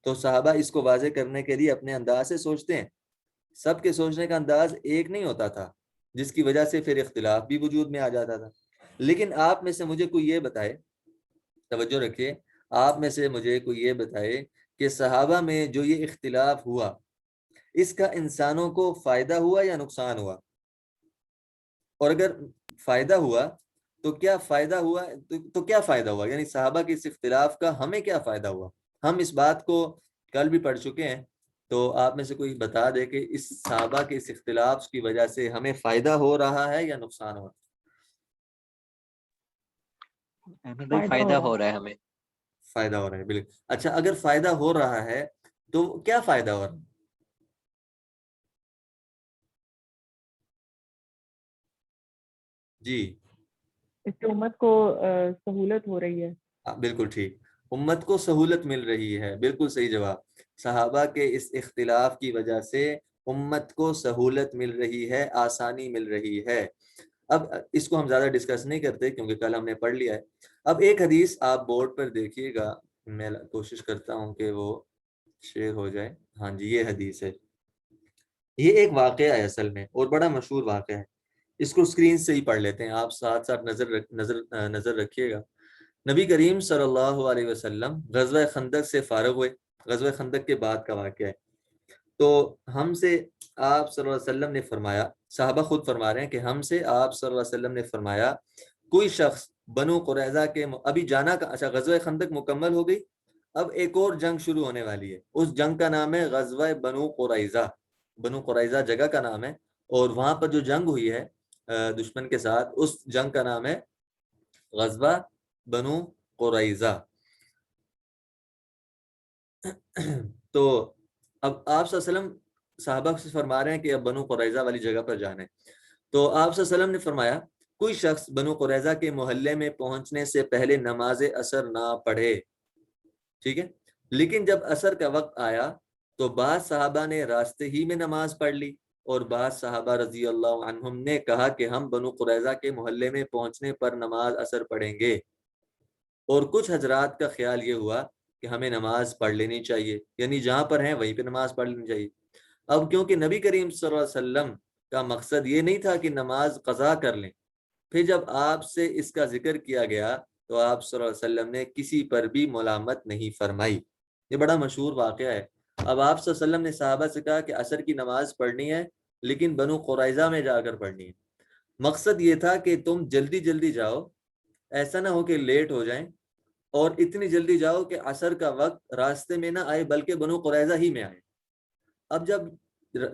تو صحابہ اس کو واضح کرنے کے لیے اپنے انداز سے سوچتے ہیں۔ سب کے سوچنے کا انداز ایک نہیں ہوتا تھا، جس کی وجہ سے پھر اختلاف بھی وجود میں آ جاتا تھا۔ لیکن آپ میں سے مجھے کوئی یہ بتائے، توجہ رکھیے، آپ میں سے مجھے کوئی یہ بتائے کہ صحابہ میں جو یہ اختلاف ہوا اس کا انسانوں کو فائدہ ہوا یا نقصان ہوا؟ اور اگر فائدہ ہوا تو کیا فائدہ ہوا؟ تو کیا فائدہ ہوا؟ یعنی صحابہ کے اس اختلاف کا ہمیں کیا فائدہ ہوا؟ ہم اس بات کو کل بھی پڑھ چکے ہیں، تو آپ میں سے کوئی بتا دے کہ اس صحابہ کے اس اختلاف کی وجہ سے ہمیں فائدہ ہو رہا ہے یا نقصان ہو رہا ہے؟ احمد بھائی فائدہ ہو رہا ہے ہمیں۔ فائدہ ہو رہا ہے، بالکل۔ اچھا، اگر فائدہ ہو رہا ہے تو کیا فائدہ ہو رہا ہے؟ جی اس سے امت کو سہولت ہو رہی ہے۔ بالکل ٹھیک، امت کو سہولت مل رہی ہے، بالکل صحیح جواب۔ صحابہ کے اس اختلاف کی وجہ سے امت کو سہولت مل رہی ہے، آسانی مل رہی ہے۔ اب اس کو ہم زیادہ ڈسکس نہیں کرتے کیونکہ کل ہم نے پڑھ لیا ہے۔ اب ایک حدیث آپ بورڈ پر دیکھیے گا، میں کوشش کرتا ہوں کہ وہ شیئر ہو جائے۔ ہاں جی، یہ حدیث ہے، یہ ایک واقعہ ہے اصل میں، اور بڑا مشہور واقعہ ہے۔ اس کو اسکرین سے ہی پڑھ لیتے ہیں، آپ ساتھ ساتھ نظر رکھیے گا۔ نبی کریم صلی اللہ علیہ وسلم غزوہ خندق سے فارغ ہوئے، غزوہ خندق کے بعد کا واقعہ ہے۔ تو ہم سے آپ صلی اللہ علیہ وسلم نے فرمایا، صحابہ خود فرما رہے ہیں کہ ہم سے آپ صلی اللہ علیہ وسلم نے فرمایا کوئی شخص بنو قریظہ کے ابھی جانا کا، اچھا غزوہ خندق مکمل ہو گئی، اب ایک اور جنگ شروع ہونے والی ہے، اس جنگ کا نام ہے غزوہ بنو قریظہ۔ بنو قریظہ جگہ کا نام ہے، اور وہاں پر جو جنگ ہوئی ہے دشمن کے ساتھ، اس جنگ کا نام ہے غزوہ بنو قریظہ۔ تو اب آپ صلی اللہ علیہ وسلم صحابہ سے فرما رہے ہیں کہ اب بنو قریظہ والی جگہ پر جانا ہے۔ تو آپ صلی اللہ علیہ وسلم نے فرمایا کوئی شخص بنو قریظہ کے محلے میں پہنچنے سے پہلے نماز عصر نہ پڑھے، ٹھیک ہے؟ لیکن جب عصر کا وقت آیا تو بعض صحابہ نے راستے ہی میں نماز پڑھ لی، اور بعض صحابہ رضی اللہ عنہم نے کہا کہ ہم بنو قریظہ کے محلے میں پہنچنے پر نماز عصر پڑھیں گے، اور کچھ حضرات کا خیال یہ ہوا کہ ہمیں نماز پڑھ لینی چاہیے، یعنی جہاں پر ہیں وہیں پہ نماز پڑھ لینی چاہیے۔ اب کیونکہ نبی کریم صلی اللہ علیہ وسلم کا مقصد یہ نہیں تھا کہ نماز قضا کر لیں، پھر جب آپ سے اس کا ذکر کیا گیا تو آپ صلی اللہ علیہ وسلم نے کسی پر بھی ملامت نہیں فرمائی۔ یہ بڑا مشہور واقعہ ہے۔ اب آپ صلی اللہ علیہ وسلم نے صحابہ سے کہا کہ عصر کی نماز پڑھنی ہے لیکن بنو قریظہ میں جا کر پڑھنی ہے۔ مقصد یہ تھا کہ تم جلدی جلدی جاؤ، ایسا نہ ہو کہ لیٹ ہو جائیں، اور اتنی جلدی جاؤ کہ عصر کا وقت راستے میں نہ آئے بلکہ بنو قریظہ ہی میں آئے۔ اب جب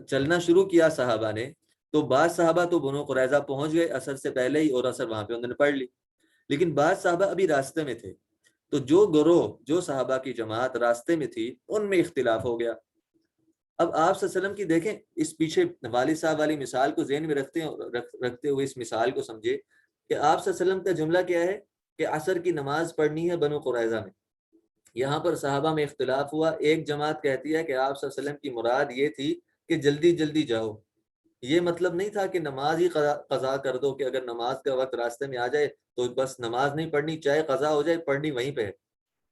چلنا شروع کیا صحابہ نے تو بعض صحابہ تو بنو قریظہ پہنچ گئے عصر سے پہلے ہی، اور عصر وہاں پہ انہوں نے پڑھ لی، لیکن بعض صحابہ ابھی راستے میں تھے۔ تو جو گروہ، جو صحابہ کی جماعت راستے میں تھی، ان میں اختلاف ہو گیا۔ اب آپ صلی اللہ علیہ وسلم کی دیکھیں، اس پیچھے والد صاحب والی مثال کو ذہن میں رکھتے ہوئے اس مثال کو سمجھے کہ آپ صلی اللہ علیہ وسلم کا جملہ کیا ہے کہ عصر کی نماز پڑھنی ہے بنو قریظہ میں۔ یہاں پر صحابہ میں اختلاف ہوا، ایک جماعت کہتی ہے کہ آپ صلی اللہ علیہ وسلم کی مراد یہ تھی کہ جلدی جلدی جاؤ، یہ مطلب نہیں تھا کہ نماز ہی قضا کر دو، کہ اگر نماز کا وقت راستے میں آ جائے تو بس نماز نہیں پڑھنی، چاہے قضا ہو جائے پڑھنی وہیں پہ ہے۔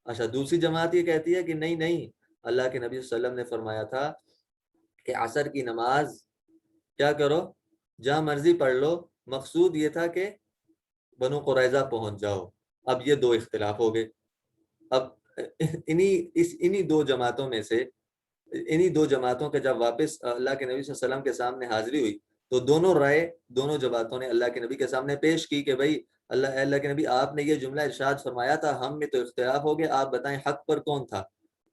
اچھا، دوسری جماعت یہ کہتی ہے کہ نہیں نہیں، اللہ کے نبی صلی اللہ علیہ وسلم نے فرمایا تھا کہ عصر کی نماز کیا کرو، جہاں مرضی پڑھ لو، مقصود یہ تھا کہ بنو قریظہ پہنچ جاؤ۔ اب یہ دو اختلاف ہو گئے۔ اب انہی دو جماعتوں میں سے، انہی دو جماعتوں کے جب واپس اللہ کے نبی صلی اللہ علیہ وسلم کے سامنے حاضری ہوئی تو دونوں رائے دونوں جماعتوں نے اللہ کے نبی کے سامنے پیش کی کہ بھائی اللہ کے نبی آپ نے یہ جملہ ارشاد فرمایا تھا، ہم میں تو اختلاف ہو گیا، آپ بتائیں حق پر کون تھا؟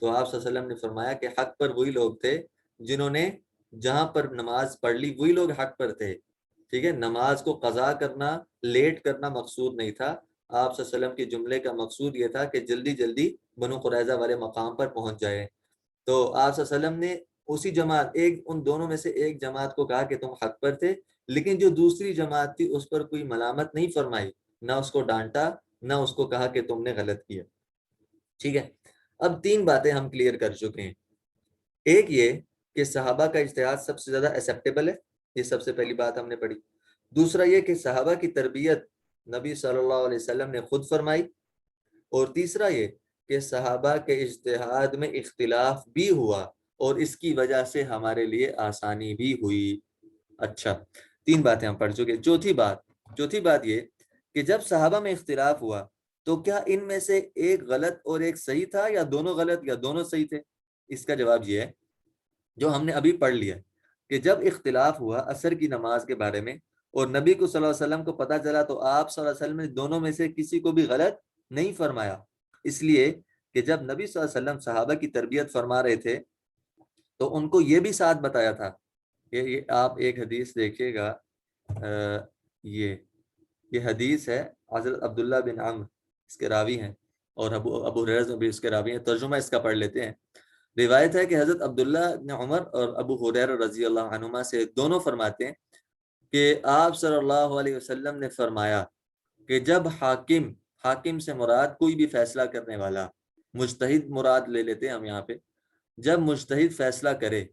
تو آپ صلی اللہ علیہ وسلم نے فرمایا کہ حق پر وہی لوگ تھے جنہوں نے جہاں پر نماز پڑھ لی، وہی لوگ حق پر تھے. ٹھیک ہے، نماز کو قضا کرنا، لیٹ کرنا مقصود نہیں تھا. آپ صلی اللہ علیہ وسلم کے جملے کا مقصود یہ تھا کہ جلدی جلدی بنو قریظہ والے مقام پر پہنچ جائے. تو آپ صلی اللہ علیہ وسلم نے اسی جماعت، ان دونوں میں سے ایک جماعت کو کہا کہ تم حق پر تھے، لیکن جو دوسری جماعت تھی اس پر کوئی ملامت نہیں فرمائی، نہ اس کو ڈانٹا، نہ اس کو کہا کہ تم نے غلط کیا. ٹھیک ہے، اب 3 باتیں ہم کلیئر کر چکے ہیں. ایک یہ کہ صحابہ کا اجتہاد سب سے زیادہ ایکسیپٹیبل ہے، یہ سب سے پہلی بات ہم نے پڑھی. دوسرا یہ کہ صحابہ کی تربیت نبی صلی اللہ علیہ وسلم نے خود فرمائی. اور تیسرا یہ کہ صحابہ کے اجتہاد میں اختلاف بھی ہوا اور اس کی وجہ سے ہمارے لیے آسانی بھی ہوئی. اچھا، 3 باتیں ہم پڑھ چکے. چوتھی بات یہ کہ جب صحابہ میں اختلاف ہوا تو کیا ان میں سے ایک غلط اور ایک صحیح تھا، یا دونوں غلط یا دونوں صحیح تھے؟ اس کا جواب یہ ہے جو ہم نے ابھی پڑھ لیا کہ جب اختلاف ہوا عصر کی نماز کے بارے میں اور نبی کو صلی اللہ علیہ وسلم کو پتہ چلا، تو آپ صلی اللہ علیہ وسلم نے دونوں میں سے کسی کو بھی غلط نہیں فرمایا، اس لیے کہ جب نبی صلی اللہ علیہ وسلم صحابہ کی تربیت فرما رہے تھے تو ان کو یہ بھی ساتھ بتایا تھا. یہ آپ ایک حدیث دیکھیے گا، یہ حدیث ہے حضرت عبداللہ بن عمرو اس کے راوی ہیں، اور ابو ہریرہ بھی اس کے راوی ہیں. ترجمہ اس کا پڑھ لیتے ہیں. روایت ہے کہ حضرت عبداللہ بن عمر اور ابو ہریرہ رضی اللہ عنہما سے دونوں فرماتے ہیں کہ آپ صلی اللہ علیہ وسلم نے فرمایا کہ جب حاکم سے مراد کوئی بھی فیصلہ کرنے والا، مجتہد مراد لے لیتے ہیں ہم یہاں پہ، جب مجتہد فیصلہ کرے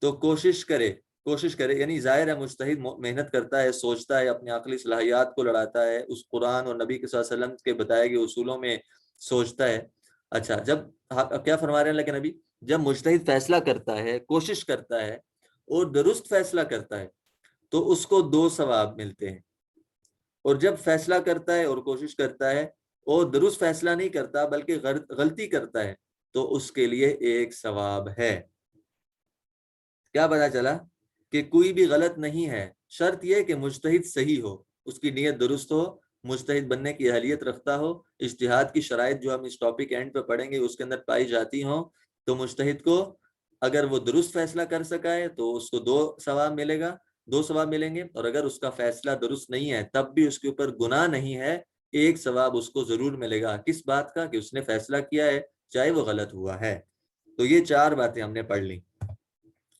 تو کوشش کرے، یعنی ظاہر ہے مجتہد محنت کرتا ہے، سوچتا ہے، اپنی عقلی صلاحیات کو لڑاتا ہے، اس قرآن اور نبی کے صلی اللہ علیہ وسلم کے بتائے گئے اصولوں میں سوچتا ہے. اچھا، جب کیا فرما رہے ہیں اللہ کے نبی؟ جب مجتہد فیصلہ کرتا ہے، کوشش کرتا ہے اور درست فیصلہ کرتا ہے تو اس کو 2 ثواب ملتے ہیں، اور جب فیصلہ کرتا ہے اور کوشش کرتا ہے اور درست فیصلہ نہیں کرتا بلکہ غلطی کرتا ہے تو اس کے لیے 1 ثواب ہے. کیا پتا چلا؟ کہ کوئی بھی غلط نہیں ہے، شرط یہ کہ مجتہد صحیح ہو، اس کی نیت درست ہو، مجتہد بننے کی اہلیت رکھتا ہو، اجتہاد کی شرائط جو ہم اس ٹاپک اینڈ پہ پڑھیں گے اس کے اندر پائی جاتی ہوں، تو مجتہد کو اگر وہ درست فیصلہ کر سکا ہے تو اس کو 2 ثواب ملیں گے، اور اگر اس کا فیصلہ درست نہیں ہے تب بھی اس کے اوپر گناہ نہیں ہے، 1 ثواب اس کو ضرور ملے گا. کس بات کا؟ کہ اس نے فیصلہ کیا ہے چاہے وہ غلط ہوا ہے. تو یہ 4 باتیں ہم نے پڑھ لی.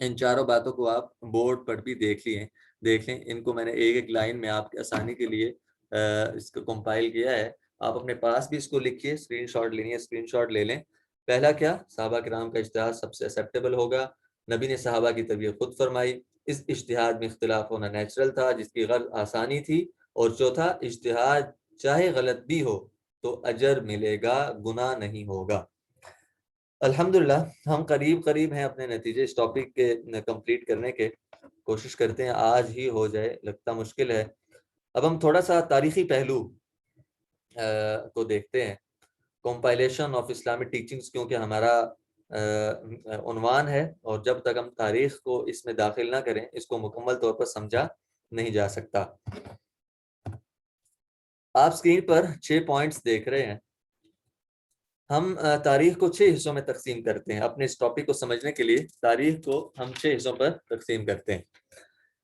ان چاروں باتوں کو آپ بورڈ پر بھی دیکھ لیں. ان کو میں نے ایک لائن میں آپ کی آسانی کے لیے اس کو کمپائل کیا ہے. آپ اپنے پاس بھی اس کو لکھیے، اسکرین شاٹ لینی ہے اسکرین شاٹ لے لیں. پہلا کیا؟ صحابہ کرام کا اجتہاد سب سے ایکسیپٹیبل ہوگا، نبی نے صحابہ کی تربیت خود فرمائی، اس اجتہاد میں اختلاف ہونا نیچرل تھا جس کی غرض آسانی تھی. اور چوتھا، اجتہاد چاہے غلط بھی ہو تو اجر ملے گا، گناہ نہیں ہوگا. الحمدللہ ہم قریب ہیں اپنے نتیجے اس ٹاپک کے کمپلیٹ کرنے کے. کوشش کرتے ہیں آج ہی ہو جائے، لگتا مشکل ہے. اب ہم تھوڑا سا تاریخی پہلو کو دیکھتے ہیں. کمپائلیشن آف اسلامک ٹیچنگز کیونکہ ہمارا عنوان ہے، اور جب تک ہم تاریخ کو اس میں داخل نہ کریں اس کو مکمل طور پر سمجھا نہیں جا سکتا. آپ اسکرین پر 6 پوائنٹس دیکھ رہے ہیں. ہم تاریخ کو 6 حصوں میں تقسیم کرتے ہیں. اپنے اس ٹاپک کو سمجھنے کے لیے تاریخ کو ہم 6 حصوں پر تقسیم کرتے ہیں.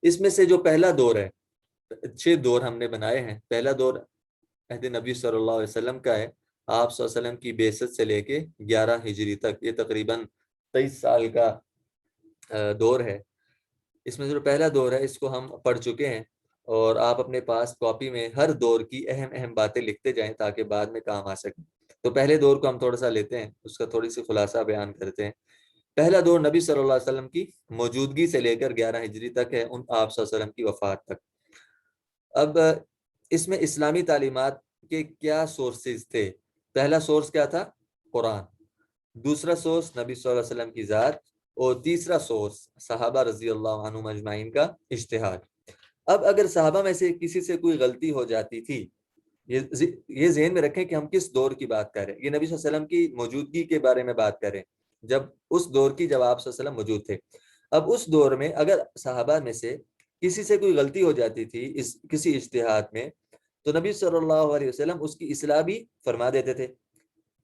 اس میں سے جو پہلا دور ہے، 6 دور ہم نے بنائے ہیں. پہلا دور عہد نبی صلی اللہ علیہ وسلم کا ہے، آپ صلی اللہ علیہ وسلم کی بعثت سے لے کے 11 ہجری تک، یہ تقریباً 23 سال کا دور ہے. اس میں جو پہلا دور ہے اس کو ہم پڑھ چکے ہیں، اور آپ اپنے پاس کاپی میں ہر دور کی اہم باتیں لکھتے جائیں تاکہ بعد میں کام آ سکیں. تو پہلے دور کو ہم تھوڑا سا لیتے ہیں، اس کا تھوڑی سی خلاصہ بیان کرتے ہیں. پہلا دور نبی صلی اللہ علیہ وسلم کی موجودگی سے لے کر 11 ہجری تک ہے، آپ صلی اللہ علیہ وسلم کی وفات تک. اب اس میں اسلامی تعلیمات کے کیا سورسز تھے؟ پہلا سورس کیا تھا؟ قرآن. دوسرا سورس نبی صلی اللہ علیہ وسلم کی ذات، اور تیسرا سورس صحابہ رضی اللہ عنہم اجمعین کا اجتہاد. اب اگر صحابہ میں سے کسی سے کوئی غلطی ہو جاتی تھی، یہ ذہن میں رکھیں کہ ہم کس دور کی بات کر رہے ہیں. یہ نبی صلی اللہ علیہ وسلم کی موجودگی کے بارے میں بات کر رہے ہیں، جب اس دور کی جب آپ صلی اللہ علیہ وسلم موجود تھے. اب اس دور میں اگر صحابہ میں سے کسی سے کوئی غلطی ہو جاتی تھی کسی اجتہاد میں، تو نبی صلی اللہ علیہ وسلم اس کی اصلاح بھی فرما دیتے تھے۔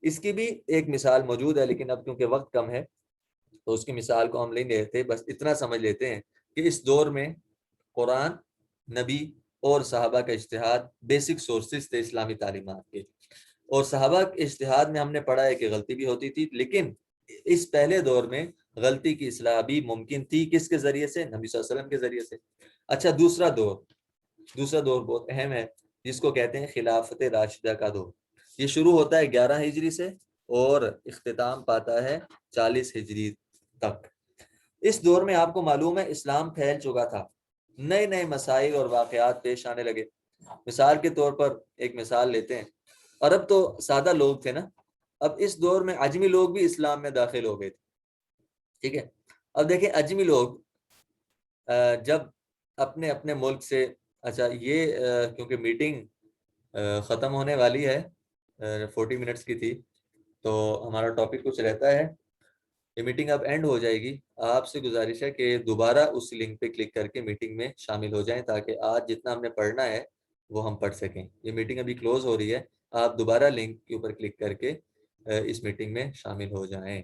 اس کی بھی ایک مثال موجود ہے، لیکن اب کیونکہ وقت کم ہے تو اس کی مثال کو ہم نہیں لیتے، بس اتنا سمجھ لیتے ہیں کہ اس دور میں قرآن، نبی اور صحابہ کا اجتہاد بیسک سورسز تھے اسلامی تعلیمات کے، اور صحابہ کے اجتہاد میں ہم نے پڑھا ہے کہ غلطی بھی ہوتی تھی، لیکن اس پہلے دور میں غلطی کی اصلاح بھی ممکن تھی، کس کے ذریعے سے؟ نبی صلی اللہ علیہ وسلم کے ذریعے سے۔ اچھا، دوسرا دور بہت اہم ہے، جس کو کہتے ہیں خلافت راشدہ کا دور۔ یہ شروع ہوتا ہے 11 ہجری سے اور اختتام پاتا ہے 40 ہجری تک۔ اس دور میں آپ کو معلوم ہے اسلام پھیل چکا تھا، نئے نئے مسائل اور واقعات پیش آنے لگے۔ مثال کے طور پر ایک مثال لیتے ہیں، عرب تو سادہ لوگ تھے نا، اب اس دور میں عجمی لوگ بھی اسلام میں داخل ہو گئے تھے، ٹھیک ہے۔ اب دیکھیں اجمی لوگ جب اپنے اپنے ملک سے، اچھا یہ کیونکہ میٹنگ ختم ہونے والی ہے، 40 منٹس کی تھی، تو ہمارا ٹاپک کچھ رہتا ہے، یہ میٹنگ اب اینڈ ہو جائے گی۔ آپ سے گزارش ہے کہ دوبارہ اس لنک پہ کلک کر کے میٹنگ میں شامل ہو جائیں، تاکہ آج جتنا ہم نے پڑھنا ہے وہ ہم پڑھ سکیں۔ یہ میٹنگ ابھی کلوز ہو رہی ہے، آپ دوبارہ لنک کے اوپر کلک کر کے اس میٹنگ میں شامل ہو جائیں۔